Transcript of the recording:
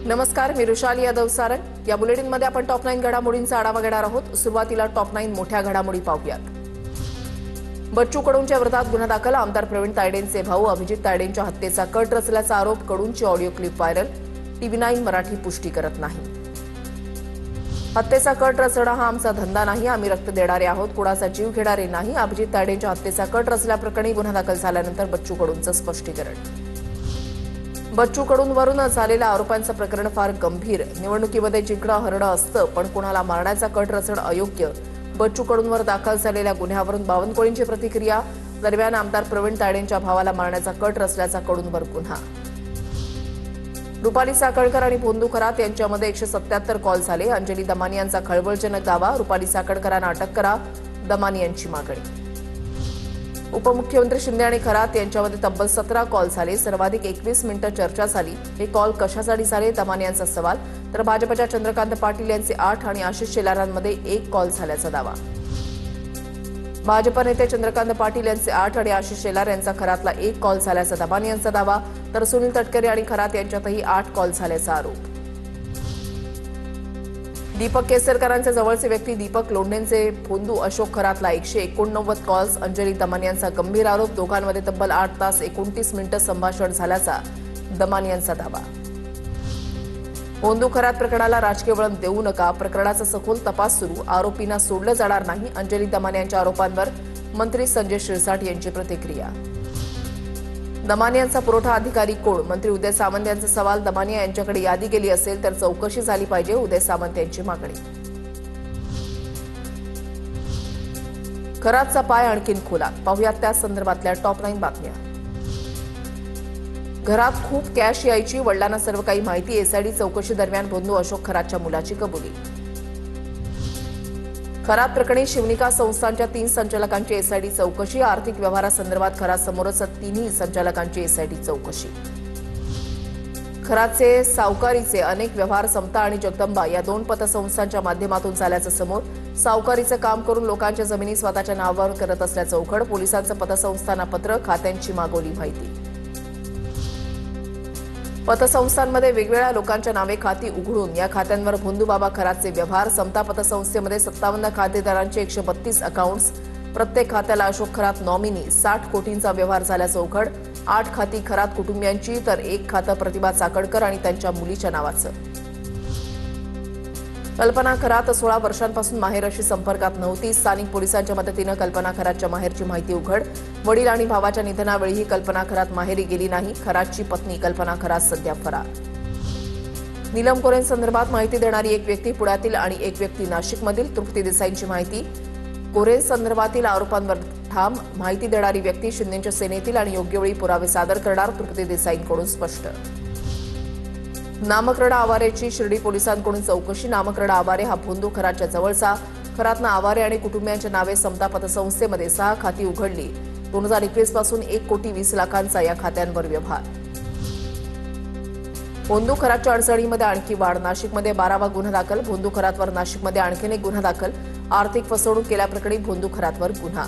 नमस्कार, मी रुशाली यादव सारंग। या बुलेटिनमध्ये आपण टॉप 9 घडामोडींचा आढावा घेणार आहोत। सुरुवातीला टॉप 9 मोठ्या घडामोडी पाहूयात। बच्चू कडूंच्या विरोधात गुन्हा दाखल। आमदार प्रवीण तायडेंचे भाऊ अभिजित तायडेंच्या हत्येचा कट रचल्याचा आरोप। कडूंची audio clip viral. TV9 Marathi पुष्टी करत नाही। हत्येचा कट रचणं हा आमचा धंदा नाही, आम्ही रक्त देणारे आहोत, कोणाचा जीव घेणारे नाही। अभिजित तायडेंच्या हत्येचा कट रचल्याप्रकरणी गुन्हा दाखल झाल्यानंतर बच्चू कडूंचं स्पष्टीकरण। बच्चू कडूंवरून झालेल्या आरोपांचं प्रकरण फार गंभीर। निवडणुकीमध्ये जिंकणं हरणं असतं, पण कोणाला मारण्याचा कट रचणं अयोग्य। बच्चू कडूंवर दाखल झालेल्या गुन्ह्यावरून बावनकुळेंची प्रतिक्रिया। दरम्यान आमदार प्रवीण तायडेंच्या भावाला मारण्याचा कट रचल्याचा कडूंवर गुन्हा। रुपाली साखळकर आणि भोंदू खरात यांच्यामध्ये 177 कॉल झाले। अंजली दमानी यांचा खळबळजनक दावा। रुपाली साखळकरांना अटक करा, दमानी यांची मागणी। उपमुख्यमंत्री शिंदे आणि खरात यांच्यामध्ये तब्बल 17 कॉल झाले। सर्वाधिक 21 मिनिटं चर्चा झाली। हे कॉल कशासाठी झाले, दमानी यांचा सवाल। तर भाजपच्या चंद्रकांत पाटील यांचे 8 आणि आशिष शेलारांमध्ये 1 कॉल झाल्याचा दावा। भाजप नेते चंद्रकांत पाटील यांचे 8 आणि आशिष शेलार यांचा खरातला 1 कॉल झाल्याचा दमानी यांचा दावा। तर सुनील तटकरे आणि खरात यांच्यातही 8 कॉल झाल्याचा आरोप। दीपक केसरकरांचे जवळचे व्यक्ती दीपक लोंढेंचे भोंदू अशोक खरातला 189 कॉल्स। अंजली दमानी यांचा गंभीर आरोप। दोघांमध्ये तब्बल 8 तास 29 मिनिटं संभाषण झाल्याचा दमानी यांचा दावा। भोंदू खरात प्रकरणाला राजकीय वळण देऊ नका, प्रकरणाचा सखोल तपास सुरू, आरोपींना सोडलं जाणार नाही। अंजली दमानी यांच्या आरोपांवर मंत्री संजय शिरसाट यांची प्रतिक्रिया। दमानी यांचा पुरवठा अधिकारी कोण, मंत्री उदय सामंत यांचा सवाल। दमानी यांच्याकडे यादी गेली असेल तर चौकशी झाली पाहिजे, उदय सामंत यांची मागणी। खरातचा पाय आणखीन खोलात, पाहुयात त्या संदर्भातल्या टॉप 9 बातम्या। घरात खूप कॅश यायची, वडिलांना सर्व काही माहिती। एसआयडी चौकशी दरम्यान भोंदू अशोक खरातच्या मुलाची कबुली। खरात प्रकरणी शिवनिका संस्थांच्या 3 संचालकांची एसआयडी चौकशी। आर्थिक व्यवहारासंदर्भात खरात समोरच 3 संचालकांची एसआयडी चौकशी। खरातचे सावकारीचे अनेक व्यवहार समता आणि जगदंबा या 2 पतसंस्थांच्या माध्यमातून झाल्याचं समोर। सावकारीचं काम करून लोकांच्या जमिनी स्वतःच्या नावावर करत असल्याचं उघड। पोलिसांचं पतसंस्थांना पत्र, खात्यांची मागवली माहिती। पतसंस्थांमध्ये वेगवेगळ्या लोकांच्या नावे खाती उघडून या खात्यांवर भोंदूबाबा खरातचे व्यवहार। समता पतसंस्थेमध्ये 57 खातेदारांचे 132 अकाउंट्स। प्रत्येक खात्याला अशोक खरात नॉमिनी। 60 कोटींचा व्यवहार झाल्याचं उघड। 8 खाती खरात कुटुंबियांची, तर 1 खातं प्रतिभा चाकणकर आणि त्यांच्या मुलीच्या नावाचं। कल्पना खरात 16 वर्षांपासून माहेरशी संपर्कात नव्हती। स्थानिक पोलिसांच्या मदतीनं कल्पना खरातच्या माहेरची माहिती उघड। वडील आणि भावाच्या निधनावेळीही कल्पना खरात माहेरी गेली नाही। खरातची पत्नी कल्पना खरात सध्या फरार। नीलम कोरेंसंदर्भात माहिती देणारी एक व्यक्ती पुण्यातील आणि एक व्यक्ती नाशिकमधील। तृप्ती देसाईंची माहिती। कोरेंसंदर्भातील आरोपांवर ठाम, माहिती देणारी व्यक्ती शिंदेच्या सेनेतील आणि योग्य वेळी पुरावे सादर करणार। तृप्ती देसाईंकडून स्पष्ट। नामकर्णा आवारेची शिर्डी पोलिसांकडून चौकशी। नामकर्णा आवारे हा भोंदू खरातच्या जवळचा। खरातनं आवारे आणि कुटुंबियांच्या नावे समता पतसंस्थेमध्ये 6 खाती उघडली। 2021 पासून 1,20,00,000 या खात्यांवर व्यवहार। भोंदू खरातच्या अडचणीमध्ये आणखी वाढ। नाशिकमध्ये 12वा गुन्हा दाखल। भोंदू खरातवर नाशिकमध्ये आणखीन एक गुन्हा दाखल। आर्थिक फसवणूक केल्याप्रकरणी भोंदू खरातवर गुन्हा।